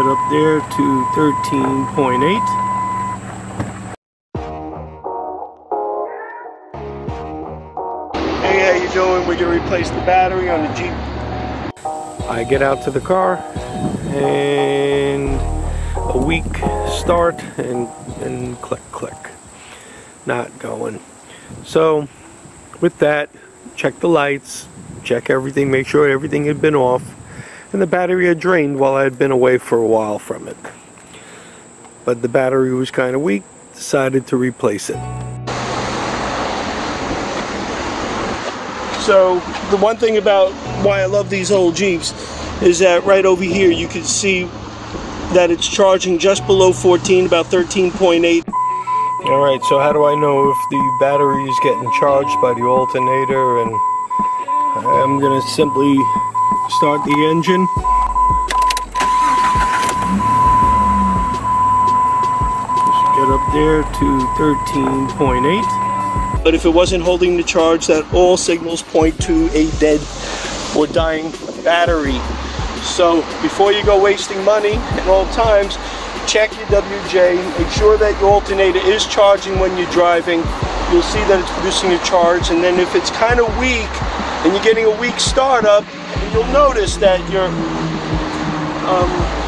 get up there to 13.8. Hey, how you doing? We're gonna replace the battery on the Jeep. I get out to the car and a weak start and click click, not going. So with that, check the lights, check everything, make sure everything had been off, and the battery had drained while I had been away for a while from it. But the battery was kind of weak, decided to replace it. So the one thing about why I love these old Jeeps is that right over here you can see that it's charging just below 14, about 13.8. Alright, so how do I know if the battery is getting charged by the alternator? And I'm going to simply start the engine. Just get up there to 13.8. But if it wasn't holding the charge, that all signals point to a dead or dying battery. So before you go wasting money at all times, check your WJ, make sure that your alternator is charging when you're driving. You'll see that it's producing a charge, and then if it's kind of weak and you're getting a weak startup, you'll notice that your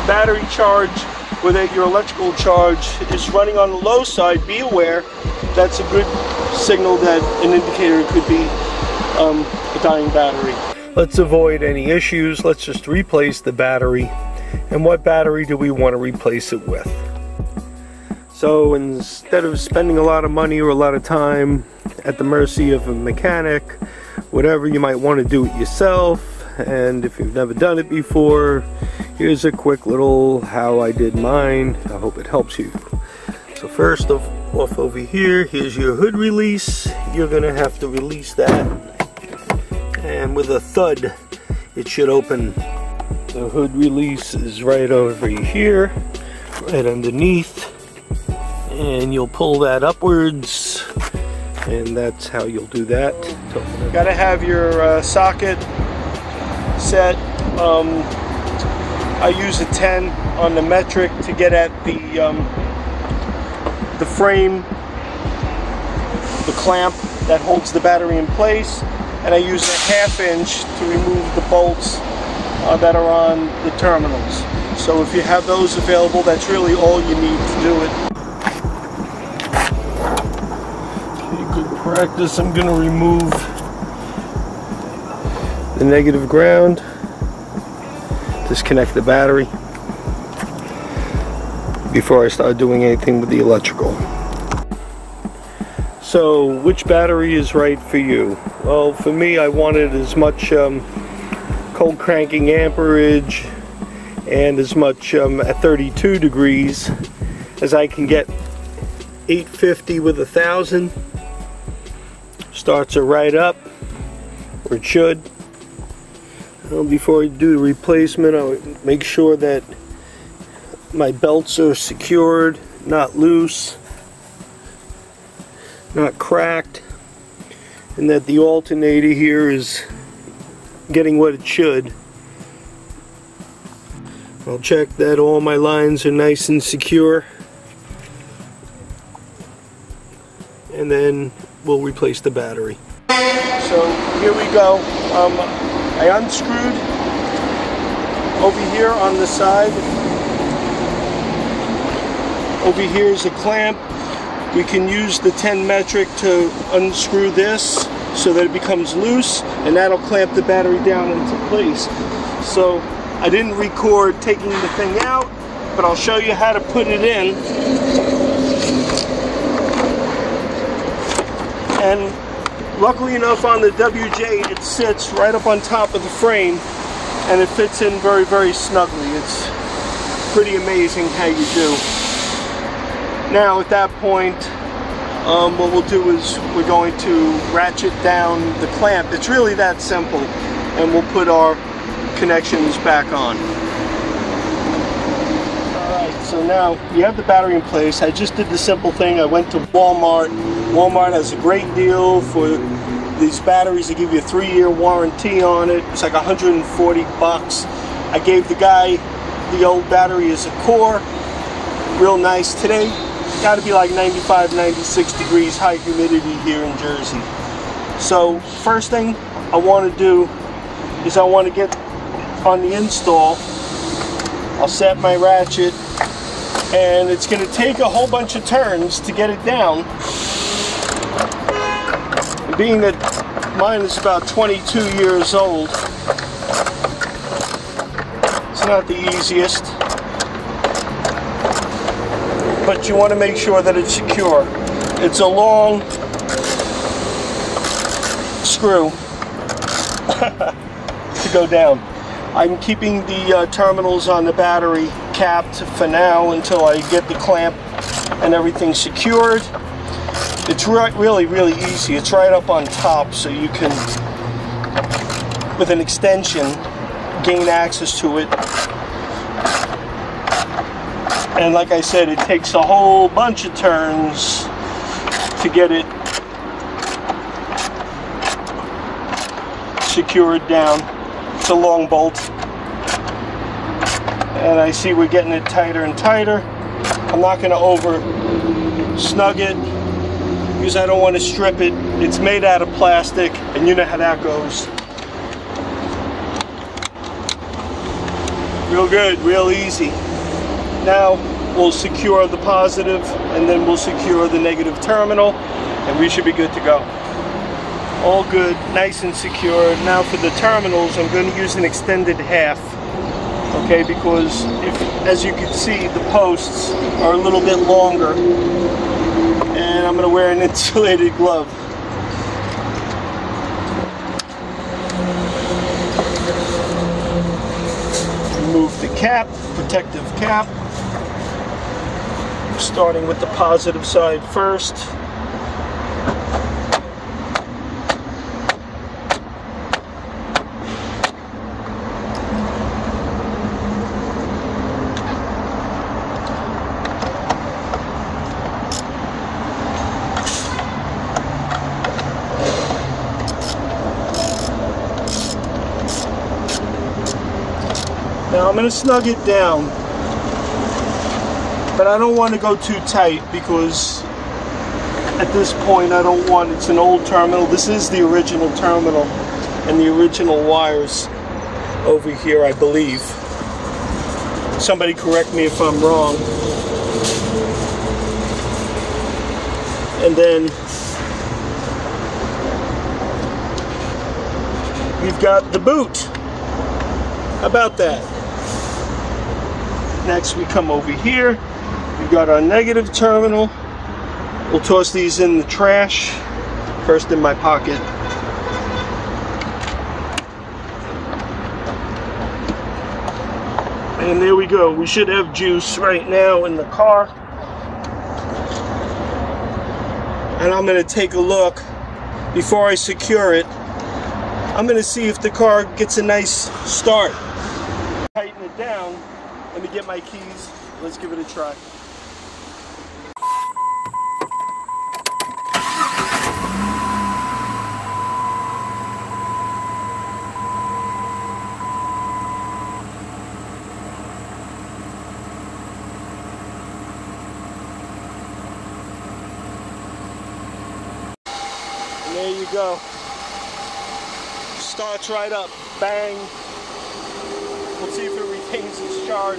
battery charge or that your electrical charge is running on the low side. Be aware, that's a good signal that an indicator could be a dying battery. Let's avoid any issues. Let's just replace the battery. And what battery do we want to replace it with? So instead of spending a lot of money or a lot of time at the mercy of a mechanic, whatever, you might want to do it yourself. And if you've never done it before, here's a quick little how I did mine. I hope it helps you. So first off over here, here's your hood release. You're gonna have to release that, and with a thud it should open. The hood release is right over here, right underneath, and you'll pull that upwards, and that's how you'll do that. Gotta have your socket set. I use a 10 on the metric to get at the frame, the clamp that holds the battery in place, and I use a 1/2 inch to remove the bolts that are on the terminals. So if you have those available, that's really all you need to do it. Okay, good practice. I'm going to remove the negative ground, disconnect the battery before I start doing anything with the electrical. So which battery is right for you? Well, for me, I wanted as much cold cranking amperage and as much at 32 degrees as I can get. 850 with 1000 starts it right up, or it should. Before I do the replacement, I would make sure that my belts are secured, not loose, not cracked, and that the alternator here is getting what it should. I'll check that all my lines are nice and secure, and then we'll replace the battery. So here we go. I unscrewed over here on the side. Over here is a clamp. We can use the 10 metric to unscrew this so that it becomes loose, and that'll clamp the battery down into place. So I didn't record taking the thing out, but I'll show you how to put it in. And luckily enough, on the WJ, it sits right up on top of the frame, and it fits in very, very snugly. It's pretty amazing how you do. Now at that point, what we'll do is we're going to ratchet down the clamp. It's really that simple, and we'll put our connections back on. Alright, so now you have the battery in place. I just did the simple thing. I went to Walmart. Walmart has a great deal for these batteries. They give you a 3-year warranty on it. It's like 140 bucks. I gave the guy the old battery as a core. Real nice today. Got to be like 95, 96 degrees, high humidity here in Jersey. So first thing I want to do is I want to get on the install. I'll set my ratchet, and it's going to take a whole bunch of turns to get it down. Being that mine is about 22 years old, it's not the easiest, but you want to make sure that it's secure. It's a long screw to go down. I'm keeping the terminals on the battery capped for now until I get the clamp and everything secured. It's really easy. It's right up on top, so you can, with an extension, gain access to it. And like I said, it takes a whole bunch of turns to get it secured down. It's a long bolt, and I see we're getting it tighter and tighter. I'm not going to over snug it because I don't want to strip it. It's made out of plastic, and you know how that goes. Real good, real easy. Now we'll secure the positive, and then we'll secure the negative terminal, and we should be good to go. All good, nice and secure. Now for the terminals, I'm going to use an extended half, okay, because as you can see, the posts are a little bit longer, and I'm going to wear an insulated glove. Remove the cap, protective cap, starting with the positive side first. Now I'm going to snug it down, but I don't want to go too tight because at this point I don't want, it's an old terminal. This is the original terminal and the original wires over here, I believe. Somebody correct me if I'm wrong. And then we've got the boot. How about that? Next we come over here. We've got our negative terminal. We'll toss these in the trash. First in my pocket. And there we go. We should have juice right now in the car. And I'm going to take a look before I secure it. I'm going to see if the car gets a nice start. Tighten it down. Let me get my keys. Let's give it a try. And there you go. Starts right up. Bang. We'll see if it retains its charge.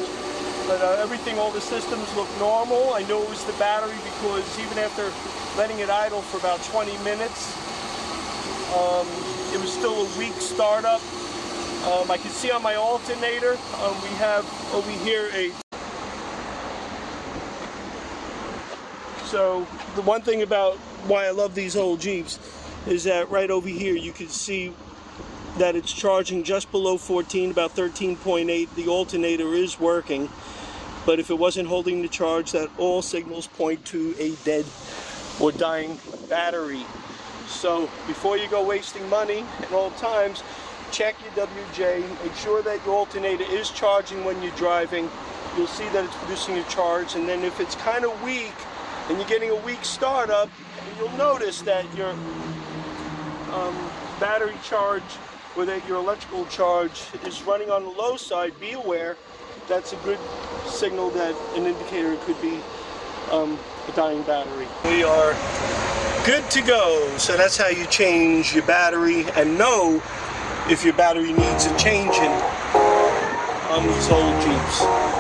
But everything, all the systems look normal. I know it was the battery because even after letting it idle for about 20 minutes, it was still a weak startup. I can see on my alternator, we have over here so the one thing about why I love these old Jeeps is that right over here you can see that it's charging just below 14, about 13.8. The alternator is working, but if it wasn't holding the charge, that all signals point to a dead or dying battery. So before you go wasting money at all times, check your WJ, make sure that your alternator is charging when you're driving. You'll see that it's producing a charge, and then if it's kind of weak and you're getting a weak startup, you'll notice that your battery charge or that your electrical charge is running on the low side. Be aware, that's a good signal that an indicator could be a dying battery. We are good to go. So that's how you change your battery and know if your battery needs a changing on these old Jeeps.